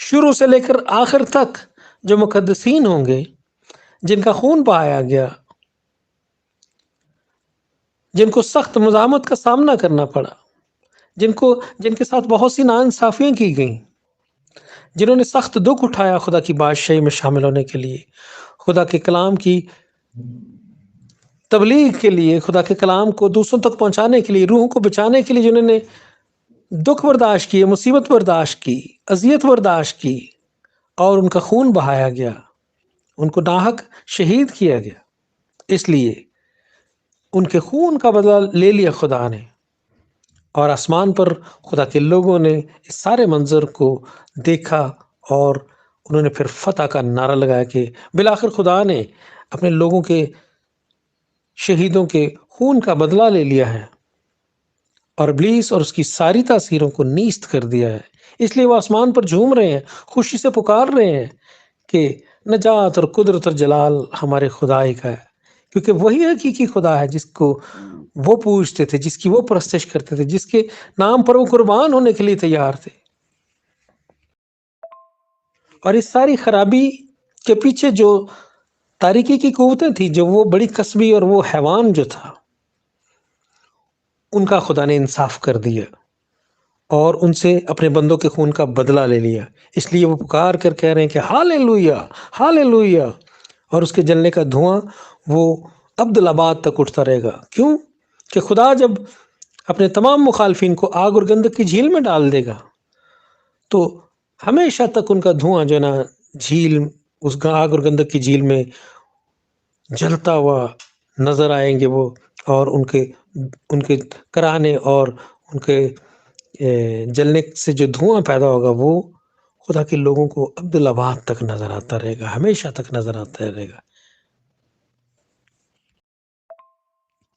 شروع سے لے کر آخر تک جو مقدسین ہوں گے، جن کا خون بہایا گیا، جن کو سخت مزاحمت کا سامنا کرنا پڑا، جن کے ساتھ بہت سی ناانصافیاں کی گئیں، جنہوں نے سخت دکھ اٹھایا خدا کی بادشاہی میں شامل ہونے کے لیے، خدا کے کلام کی تبلیغ کے لیے، خدا کے کلام کو دوسروں تک پہنچانے کے لیے، روحوں کو بچانے کے لیے، جنہوں نے دکھ برداشت کیے، مصیبت برداشت کی، اذیت برداشت کی، اور ان کا خون بہایا گیا، ان کو ناحق شہید کیا گیا۔ اس لیے ان کے خون کا بدلہ لے لیا خدا نے، اور آسمان پر خدا کے لوگوں نے اس سارے منظر کو دیکھا، اور انہوں نے پھر فتح کا نعرہ لگایا کہ بالآخر خدا نے اپنے لوگوں کے شہیدوں کے خون کا بدلہ لے لیا ہے، اور ابلیس اور اس کی ساری تاثیروں کو نیست کر دیا ہے۔ اس لیے وہ آسمان پر جھوم رہے ہیں، خوشی سے پکار رہے ہیں کہ نجات اور قدرت اور جلال ہمارے خدا ہی کا ہے، کیونکہ وہی حقیقی خدا ہے جس کو وہ پوجتے تھے، جس کی وہ پرستش کرتے تھے، جس کے نام پر وہ قربان ہونے کے لیے تیار تھے۔ اور اس ساری خرابی کے پیچھے جو تاریکی کی قوتیں تھیں، جو وہ بڑی قصبی اور وہ حیوان جو تھا، ان کا خدا نے انصاف کر دیا اور ان سے اپنے بندوں کے خون کا بدلہ لے لیا۔ اس لیے وہ پکار کر کہہ رہے ہیں کہ ہاللیلویا، ہاللیلویا، اور اس کے جلنے کا دھواں وہ ابدالآباد تک اٹھتا رہے گا۔ کیوں؟ کہ خدا جب اپنے تمام مخالفین کو آگ اور گندک کی جھیل میں ڈال دے گا تو ہمیشہ تک ان کا دھواں جو ہے نا جھیل، اس آگ اور گندک کی جھیل میں جلتا ہوا نظر آئیں گے وہ، اور ان کے کراہنے اور ان کے جلنے سے جو دھواں پیدا ہوگا وہ خدا کے لوگوں کو ابدالآباد تک نظر آتا رہے گا، ہمیشہ تک نظر آتا رہے گا۔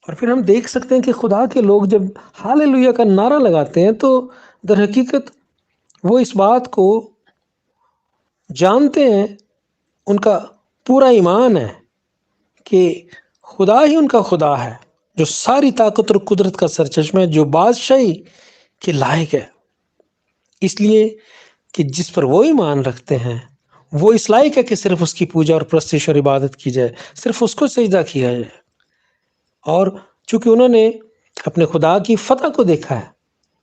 اور پھر ہم دیکھ سکتے ہیں کہ خدا کے لوگ جب ہاللیلویا کا نعرہ لگاتے ہیں تو در حقیقت وہ اس بات کو جانتے ہیں، ان کا پورا ایمان ہے کہ خدا ہی ان کا خدا ہے، جو ساری طاقت اور قدرت کا سرچشمہ ہے، جو بادشاہی کے لائق ہے۔ اس لیے کہ جس پر وہ ایمان رکھتے ہیں وہ اس لائق ہے کہ صرف اس کی پوجا اور پرستش اور عبادت کی جائے، صرف اس کو سجدہ کیا جائے۔ اور چونکہ انہوں نے اپنے خدا کی فتح کو دیکھا ہے،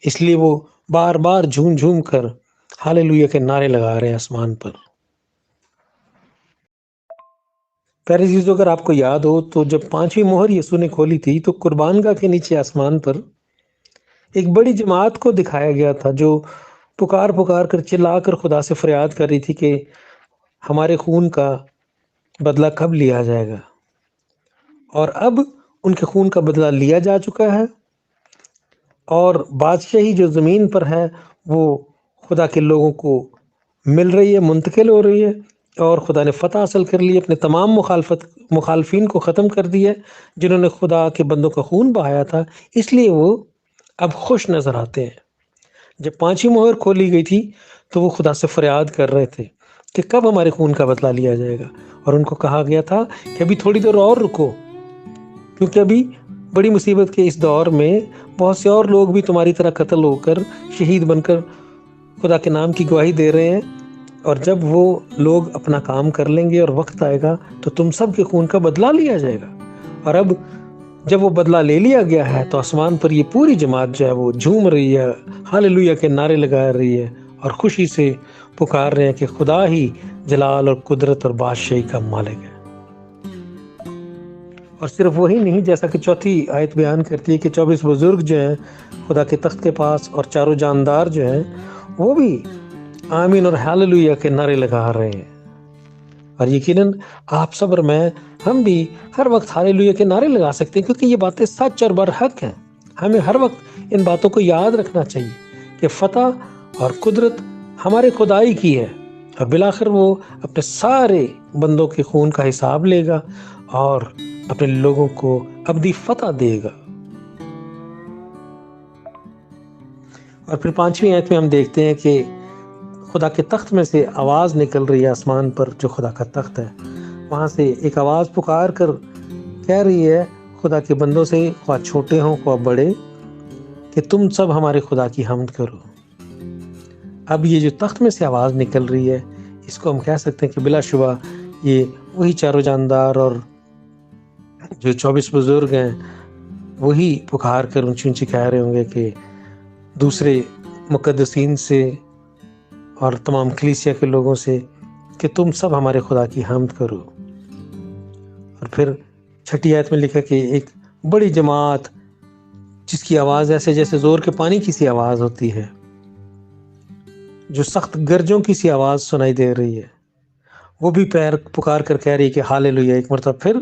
اس لیے وہ بار بار جھوم جھوم کر ہاللیلویا کے نعرے لگا رہے ہیں آسمان پر۔ پیارے عزیزو، اگر آپ کو یاد ہو تو جب 5ویں مہر یسوع نے کھولی تھی تو قربان گاہ کے نیچے آسمان پر ایک بڑی جماعت کو دکھایا گیا تھا جو پکار پکار کر چلا کر خدا سے فریاد کر رہی تھی کہ ہمارے خون کا بدلہ کب لیا جائے گا۔ اور اب ان کے خون کا بدلہ لیا جا چکا ہے، اور بادشاہی جو زمین پر ہے وہ خدا کے لوگوں کو مل رہی ہے، منتقل ہو رہی ہے، اور خدا نے فتح حاصل کر لی، اپنے تمام مخالفین کو ختم کر دیا جنہوں نے خدا کے بندوں کا خون بہایا تھا۔ اس لیے وہ اب خوش نظر آتے ہیں۔ جب 5ویں مہر کھولی گئی تھی تو وہ خدا سے فریاد کر رہے تھے کہ کب ہمارے خون کا بدلہ لیا جائے گا، اور ان کو کہا گیا تھا کہ ابھی تھوڑی دیر اور رکو، کیونکہ ابھی بڑی مصیبت کے اس دور میں بہت سے اور لوگ بھی تمہاری طرح قتل ہو کر شہید بن کر خدا کے نام کی گواہی دے رہے ہیں، اور جب وہ لوگ اپنا کام کر لیں گے اور وقت آئے گا تو تم سب کے خون کا بدلہ لیا جائے گا۔ اور اب جب وہ بدلہ لے لیا گیا ہے تو آسمان پر یہ پوری جماعت جو ہے وہ جھوم رہی ہے، ہاللیلویا کے نعرے لگا رہی ہے، اور خوشی سے پکار رہے ہیں کہ خدا ہی جلال اور قدرت اور بادشاہی کا مالک ہے۔ اور صرف وہی نہیں، جیسا کہ 4 آیت بیان کرتی ہے کہ 24 بزرگ جو ہیں خدا کے تخت کے پاس اور چاروں جاندار جو ہیں وہ بھی آمین اور ہاللیلویا کے نعرے لگا رہے ہیں۔ اور یقیناً آپ سب اور میں، ہم بھی ہر وقت ہاللیلویا کے نعرے لگا سکتے ہیں، کیونکہ یہ باتیں سچ اور برحق ہیں۔ ہمیں ہر وقت ان باتوں کو یاد رکھنا چاہیے کہ فتح اور قدرت ہمارے خدائی کی ہے، اور بالآخر وہ اپنے سارے بندوں کے خون کا حساب لے گا اور اپنے لوگوں کو ابدی فتح دے گا۔ اور پھر 5ویں آیت میں ہم دیکھتے ہیں کہ خدا کے تخت میں سے آواز نکل رہی ہے، آسمان پر جو خدا کا تخت ہے وہاں سے ایک آواز پکار کر کہہ رہی ہے خدا کے بندوں سے، خواہ چھوٹے ہوں خواہ بڑے، کہ تم سب ہمارے خدا کی حمد کرو۔ اب یہ جو تخت میں سے آواز نکل رہی ہے، اس کو ہم کہہ سکتے ہیں کہ بلا شبہ یہ وہی چاروں جاندار اور جو 24 بزرگ ہیں وہی پکار کر اونچی اونچی کہہ رہے ہوں گے کہ دوسرے مقدسین سے اور تمام کلیسیا کے لوگوں سے کہ تم سب ہمارے خدا کی حمد کرو۔ اور پھر 6 آیت میں لکھا کہ ایک بڑی جماعت جس کی آواز ایسے جیسے زور کے پانی کی سی آواز ہوتی ہے، جو سخت گرجوں کی سی آواز سنائی دے رہی ہے، وہ بھی پکار کر کہہ رہی ہے کہ ہالےلویا۔ ایک مرتبہ پھر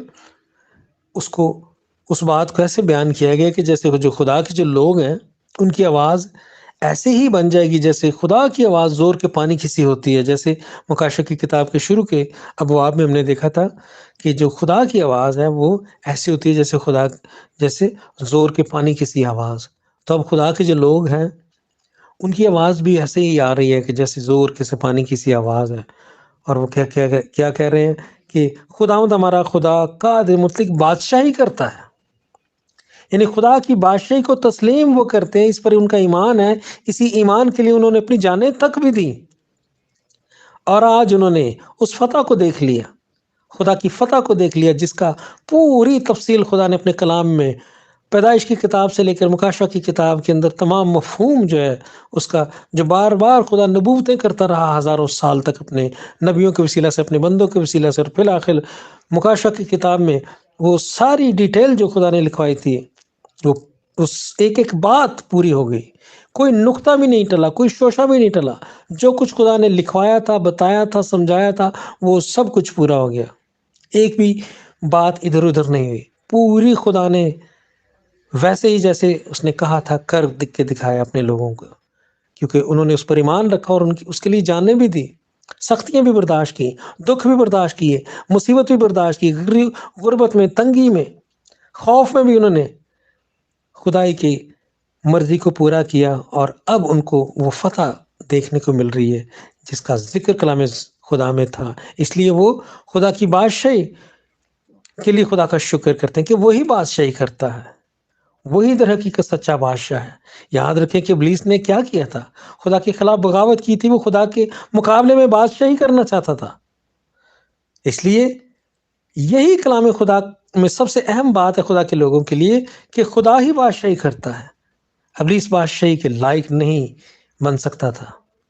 اس بات کو ایسے بیان کیا گیا کہ جیسے جو خدا کے جو لوگ ہیں ان کی آواز ایسے ہی بن جائے گی جیسے خدا کی آواز زور کے پانی کی سی ہوتی ہے۔ جیسے مکاشفہ کی کتاب کے شروع کے ابواب میں ہم نے دیکھا تھا کہ جو خدا کی آواز ہے وہ ایسی ہوتی ہے جیسے زور کے پانی کی سی آواز۔ تو اب خدا کے جو لوگ ہیں ان کی آواز بھی ایسے ہی آ رہی ہے کہ جیسے زور کے سے پانی کی سی آواز ہے، اور وہ کیا کہہ رہے ہیں کہ خداوند ہمارا خدا قادر مطلق بادشاہی کرتا ہے، یعنی خدا کی بادشاہی کو تسلیم وہ کرتے ہیں، اس پر ان کا ایمان ہے، اسی ایمان کے لیے انہوں نے اپنی جانیں تک بھی دی، اور آج انہوں نے اس فتح کو دیکھ لیا، خدا کی فتح کو دیکھ لیا جس کا پوری تفصیل خدا نے اپنے کلام میں پیدائش کی کتاب سے لے کر مکاشفہ کی کتاب کے اندر تمام مفہوم جو ہے اس کا، جو بار بار خدا نبوتیں کرتا رہا ہزاروں سال تک اپنے نبیوں کے وسیلہ سے، اپنے بندوں کے وسیلہ سے، اور پھر آخر مکاشفہ کی کتاب میں وہ ساری ڈیٹیل جو خدا نے لکھوائی تھی وہ اس ایک ایک بات پوری ہو گئی، کوئی نقطہ بھی نہیں ٹلا، کوئی شوشہ بھی نہیں ٹلا، جو کچھ خدا نے لکھوایا تھا، بتایا تھا، سمجھایا تھا وہ سب کچھ پورا ہو گیا، ایک بھی بات ادھر ادھر نہیں ہوئی، پوری خدا نے ویسے ہی جیسے اس نے کہا تھا کر کے دکھایا اپنے لوگوں کو، کیونکہ انہوں نے اس پر ایمان رکھا اور اس کے لیے جانیں بھی دی، سختیاں بھی برداشت کی، دکھ بھی برداشت کیے، مصیبت بھی برداشت کی، غربت میں، تنگی میں، خوف میں بھی انہوں نے خدائی کی مرضی کو پورا کیا، اور اب ان کو وہ فتح دیکھنے کو مل رہی ہے جس کا ذکر کلام خدا میں تھا۔ اس لیے وہ خدا کی بادشاہی کے لیے خدا کا شکر کرتے ہیں کہ وہی بادشاہی کرتا ہے، وہی در حقیقت سچا بادشاہ ہے۔ یاد رکھیں کہ ابلیس نے کیا کیا تھا، خدا کے خلاف بغاوت کی تھی، وہ خدا کے مقابلے میں بادشاہی کرنا چاہتا تھا۔ اس لیے یہی کلام خدا میں سب سے اہم بات ہے خدا کے لوگوں کے لیے کہ خدا ہی بادشاہی کرتا ہے، ابلیس بادشاہی کے لائق نہیں بن سکتا تھا،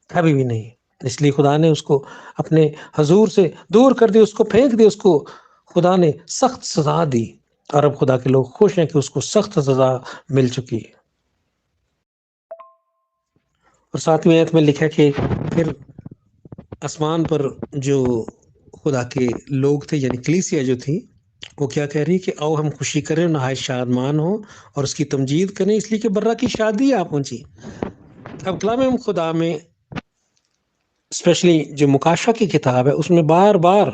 کبھی بھی نہیں۔ اس لیے خدا نے اس کو اپنے حضور سے دور کر دی، اس کو پھینک دی، اس کو خدا نے سخت سزا دی، اور اب خدا کے لوگ خوش ہیں کہ اس کو سخت سزا مل چکی ہے۔ اور 7ویں آیت میں لکھا کہ پھر آسمان پر جو خدا کے لوگ تھے یعنی کلیسیا جو تھی وہ کیا کہہ رہی کہ آؤ ہم خوشی کریں، نہایت شادمان ہوں اور اس کی تمجید کریں، اس لیے کہ برہ کی شادی آ پہنچی۔ اب کلام خدا میں اسپیشلی جو مکاشفہ کی کتاب ہے اس میں بار بار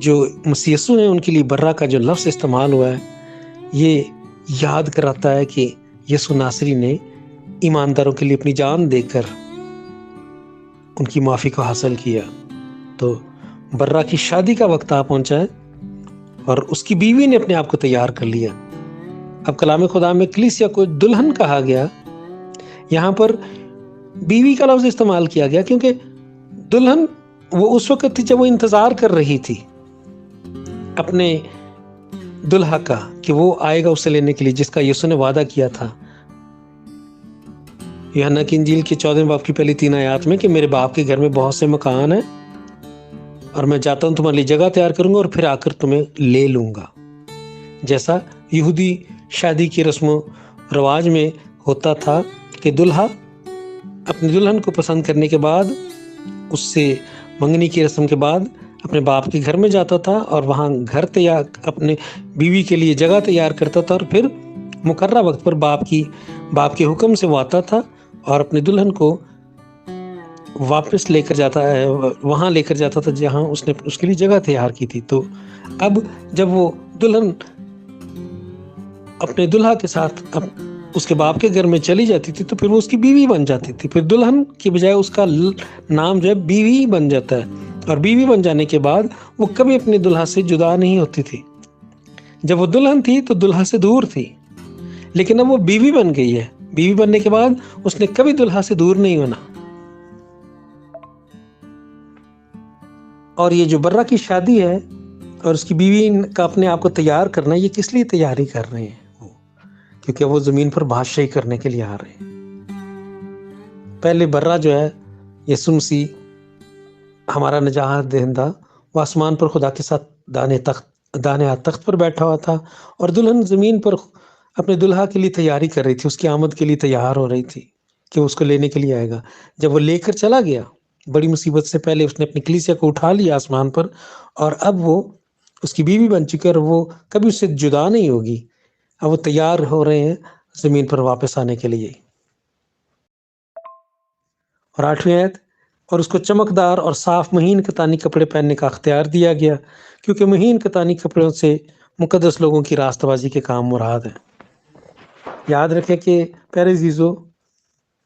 جو مسیح یسوع ہیں ان کے لیے برہ کا جو لفظ استعمال ہوا ہے یہ یاد کراتا ہے کہ یسوع ناصری نے ایمانداروں کے لیے اپنی جان دے کر ان کی معافی کو حاصل کیا۔ تو برہ کی شادی کا وقت آ پہنچا ہے اور اس کی بیوی نے اپنے آپ کو تیار کر لیا۔ اب کلام خدا میں کلیسیا کو دلہن کہا گیا، یہاں پر بیوی کا لفظ استعمال کیا گیا کیونکہ دلہن وہ اس وقت تھی جب وہ انتظار کر رہی تھی اپنے دلہا کا کہ وہ آئے گا اسے لینے کے لیے، جس کا یسوع نے وعدہ کیا تھا یوحنا کی انجیل کے 14 باب کی پہلی 3 آیات میں کہ میرے باپ کے گھر میں بہت سے مکان ہیں اور میں جاتا ہوں تمہارے لیے جگہ تیار کروں گا اور پھر آ کر تمہیں لے لوں گا۔ جیسا یہودی شادی کی رسم و رواج میں ہوتا تھا کہ دلہا اپنی دلہن کو پسند کرنے کے بعد اس سے منگنی کی رسم کے بعد اپنے باپ کے گھر میں جاتا تھا اور وہاں گھر تیار اپنے بیوی کے لیے جگہ تیار کرتا تھا، اور پھر مقررہ وقت پر باپ کے حکم سے وہ آتا تھا اور اپنی دلہن کو واپس لے کر جاتا ہے، وہاں لے کر جاتا تھا جہاں اس نے اس کے لیے جگہ تیار کی تھی۔ تو اب جب وہ دلہن اپنے دلہا کے ساتھ اس کے باپ کے گھر میں چلی جاتی تھی تو پھر وہ اس کی بیوی بن جاتی تھی، پھر دلہن کی بجائے اس کا نام جو ہے بیوی بن جاتا ہے، اور بیوی بن جانے کے بعد وہ کبھی اپنے دلہا سے جدا نہیں ہوتی تھی۔ جب وہ دلہن تھی تو دلہا سے دور تھی، لیکن اب وہ بیوی بن گئی ہے، بیوی بننے کے بعد اس نے کبھی دلہا سے دور نہیں ہونا. اور یہ جو برہ کی شادی ہے اور اس کی بیوی کا اپنے آپ کو تیار کرنا، یہ کس لیے تیاری کر رہے ہیں؟ کیونکہ وہ زمین پر بادشاہی کرنے کے لیے آ رہے ہیں. پہلے برہ جو ہے یسوع مسیح ہمارا نجات دہندہ، وہ آسمان پر خدا کے ساتھ دانے تخت پر بیٹھا ہوا تھا، اور دلہن زمین پر اپنے دلہا کے لیے تیاری کر رہی تھی، اس کی آمد کے لیے تیار ہو رہی تھی کہ وہ اس کو لینے کے لیے آئے گا. جب وہ لے کر چلا گیا بڑی مصیبت سے پہلے، اس نے اپنی کلیسیا کو اٹھا لیا آسمان پر، اور اب وہ اس کی بیوی بن چکی ہے، اور وہ کبھی اس سے جدا نہیں ہوگی. اب وہ تیار ہو رہے ہیں زمین پر واپس آنے کے لیے. اور 8ویں آیت، اور اس کو چمکدار اور صاف مہین کتانی کپڑے پہننے کا اختیار دیا گیا، کیونکہ مہین کتانی کپڑوں سے مقدس لوگوں کی راستہ بازی کے کام مراد ہیں. یاد رکھیں کہ پیارے عزیزو،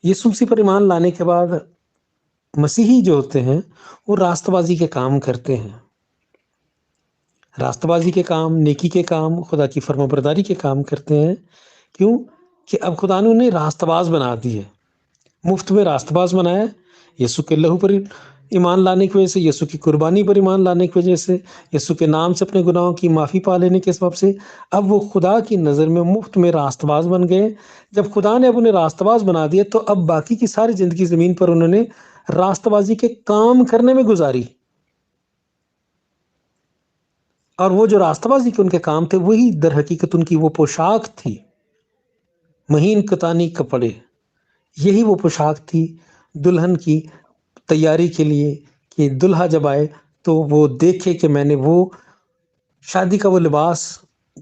یسوع مسیح پر ایمان لانے کے بعد مسیحی جو ہوتے ہیں وہ راستہ بازی کے کام کرتے ہیں. راستہ بازی کے کام، نیکی کے کام، خدا کی فرما برداری کے کام کرتے ہیں. کیوں کہ اب خدا نے انہیں راستہ باز بنا دی ہے، مفت میں راستہ باز بنایا ہے. یسوع کے لہو پر ایمان لانے کی وجہ سے، یسوع کی قربانی پر ایمان لانے کی وجہ سے، یسوع کے نام سے اپنے گناہوں کی معافی پا لینے کے سبب سے اب وہ خدا کی نظر میں مفت میں راستہ باز بن گئے. جب خدا نے اب انہیں راستہ باز بنا دیا تو اب باقی کی ساری زندگی زمین پر انہوں نے راستہ بازی کے کام کرنے میں گزاری. اور وہ جو راستہ بازی کے ان کے کام تھے، وہی در حقیقت ان کی وہ پوشاک تھی، مہین کتانی کپڑے. یہی وہ پوشاک تھی دلہن کی تیاری کے لیے، کہ دلہا جب آئے تو وہ دیکھے کہ میں نے وہ شادی کا وہ لباس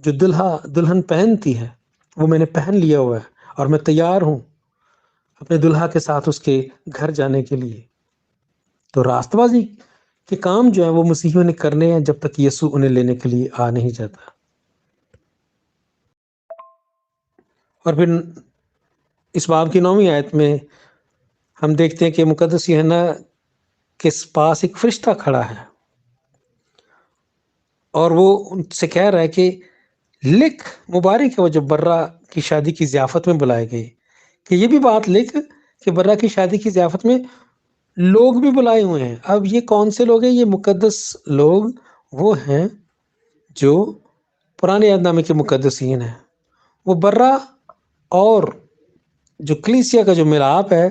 جو دلہن پہنتی ہے وہ میں نے پہن لیا ہوا ہے، اور میں تیار ہوں اپنے دلہا کے ساتھ اس کے گھر جانے کے لیے. تو راستہ بازی کے کام جو ہیں وہ مسیحیوں نے کرنے ہیں جب تک یسوع انہیں لینے کے لیے آ نہیں جاتا. اور پھر اس باب کی 9ویں آیت میں ہم دیکھتے ہیں کہ مقدس یوحنا کے پاس ایک فرشتہ کھڑا ہے، اور وہ ان سے کہہ رہا ہے کہ لکھ، مبارک ہے وہ جو برہ کی شادی کی ضیافت میں بلائے گئے، کہ یہ بھی بات لکھ کہ برہ کی شادی کی ضیافت میں لوگ بھی بلائے ہوئے ہیں. اب یہ کون سے لوگ ہیں؟ یہ مقدس لوگ وہ ہیں جو پرانے عہد نامے کے مقدسین ہیں. وہ برہ اور جو کلیسیا کا جو میلاب ہے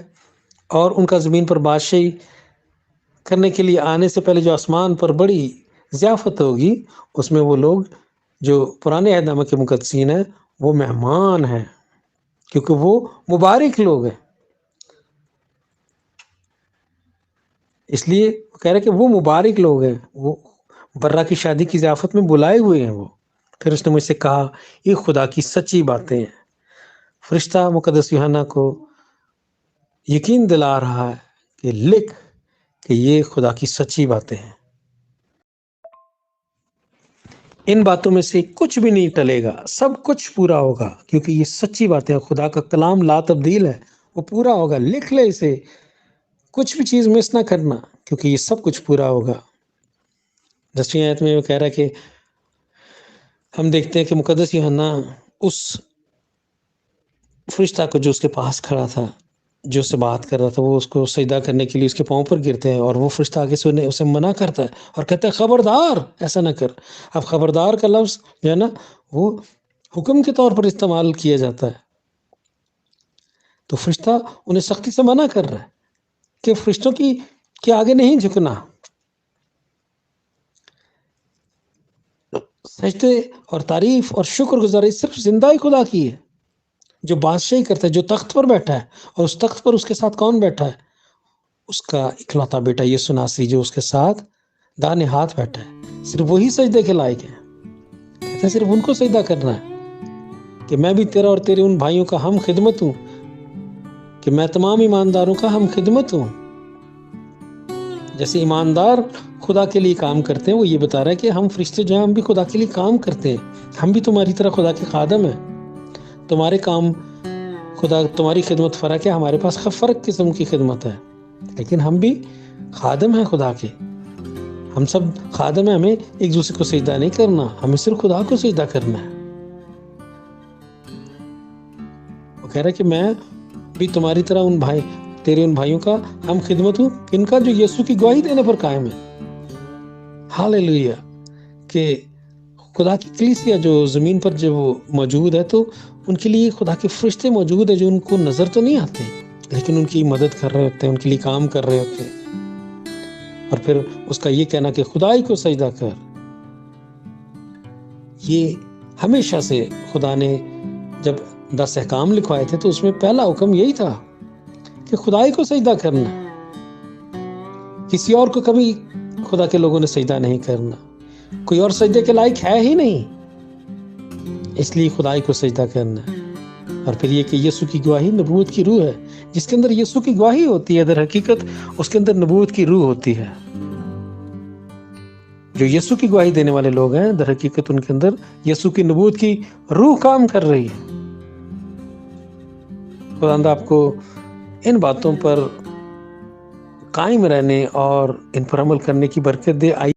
اور ان کا زمین پر بادشاہی کرنے کے لیے آنے سے پہلے جو آسمان پر بڑی ضیافت ہوگی، اس میں وہ لوگ جو پرانے عہد نامے کے مقدسین ہیں وہ مہمان ہیں، کیونکہ وہ مبارک لوگ ہیں. اس لیے وہ کہہ رہے کہ وہ مبارک لوگ ہیں، وہ برہ کی شادی کی ضیافت میں بلائے ہوئے ہیں. وہ پھر اس نے مجھ سے کہا، یہ خدا کی سچی باتیں ہیں. فرشتہ مقدس یوحنا کو یقین دلا رہا ہے کہ لکھ کہ یہ خدا کی سچی باتیں ہیں. ان باتوں میں سے کچھ بھی نہیں ٹلے گا، سب کچھ پورا ہوگا، کیونکہ یہ سچی باتیں ہیں. خدا کا کلام لا تبدیل ہے، وہ پورا ہوگا. لکھ لے اسے، کچھ بھی چیز مس نہ کرنا، کیونکہ یہ سب کچھ پورا ہوگا. 10ویں آیت میں وہ کہہ رہا ہے کہ ہم دیکھتے ہیں کہ مقدس یوحنا اس فرشتہ کو جو اس کے پاس کھڑا تھا، جو اس سے بات کر رہا تھا، وہ اس کو سجدہ کرنے کے لیے اس کے پاؤں پر گرتے ہیں، اور وہ فرشتہ آگے سے اسے منع کرتا ہے اور کہتا ہے خبردار ایسا نہ کر. اب خبردار کا لفظ جو ہے نا وہ حکم کے طور پر استعمال کیا جاتا ہے. تو فرشتہ انہیں سختی سے منع کر رہا ہے کہ فرشتوں کے آگے نہیں جھکنا. سجدے اور تعریف اور شکر گزاری صرف زندہ ہی خدا کی ہے، جو بادشاہی کرتا ہے، جو تخت پر بیٹھا ہے. اور اس تخت پر اس کے ساتھ کون بیٹھا ہے؟ اس کا اکلوتا بیٹا یسوع ناصری، جو اس کے ساتھ دانے ہاتھ بیٹھا ہے. صرف وہی سجدے کے لائق ہے. کہتے ہیں صرف ان کو سجدہ کرنا ہے، کہ میں بھی تیرا اور تیرے ان بھائیوں کا ہم خدمت ہوں، کہ میں تمام ایمانداروں کا ہم خدمت ہوں. جیسے ایماندار خدا کے لیے کام کرتے ہیں، وہ یہ بتا رہا ہے کہ ہم فرشتے جو ہیں ہم بھی خدا کے لیے کام کرتے ہیں. ہم بھی تمہاری طرح خدا کے خادم ہیں. تمہارے کام خدا، تمہاری خدمت فرق ہے، ہمارے پاس فرق قسم کی خدمت ہے، لیکن ہم بھی خادم ہیں خدا کے. ہم سب خادم ہیں، ہمیں ایک دوسرے کو سجدہ نہیں کرنا، ہمیں صرف خدا کو سجدہ کرنا ہے. وہ کہہ رہا ہے کہ میں بھی تمہاری طرح تیرے ان بھائیوں کا ہم خدمت ہوں، کن کا جو یسوع کی گواہی دینے پر قائم ہے۔ ہاللیلویا! کہ خدا کی کلیسیا جو زمین پر جو موجود ہے، تو ان کے لیے خدا کے فرشتے موجود ہیں جو ان کو نظر تو نہیں آتے، لیکن ان کی مدد کر رہے ہوتے ہیں، ان کے لیے کام کر رہے ہوتے ہیں۔ اور پھر اس کا یہ کہنا کہ خدائی کو سجدہ کر، یہ ہمیشہ سے خدا نے جب 10 احکام لکھوائے تھے تو اس میں پہلا حکم یہی تھا کہ خدائی کو سجدہ کرنا، کسی اور کو کبھی خدا کے لوگوں نے سجدہ نہیں کرنا، کوئی اور سجدے کے لائق ہے ہی نہیں، اس لیے خدائی کو سجدہ کرنا۔ اور پھر یہ کہ یسوع کی گواہی نبوت کی روح ہے، جس کے اندر یسوع کی گواہی ہوتی ہے، در حقیقت اس کے اندر نبوت کی روح ہوتی ہے۔ جو یسوع کی گواہی دینے والے لوگ ہیں، در حقیقت ان کے اندر یسوع کی نبوت کی روح کام کر رہی ہے۔ خداوند آپ کو ان باتوں پر قائم رہنے اور ان پر عمل کرنے کی برکت دے۔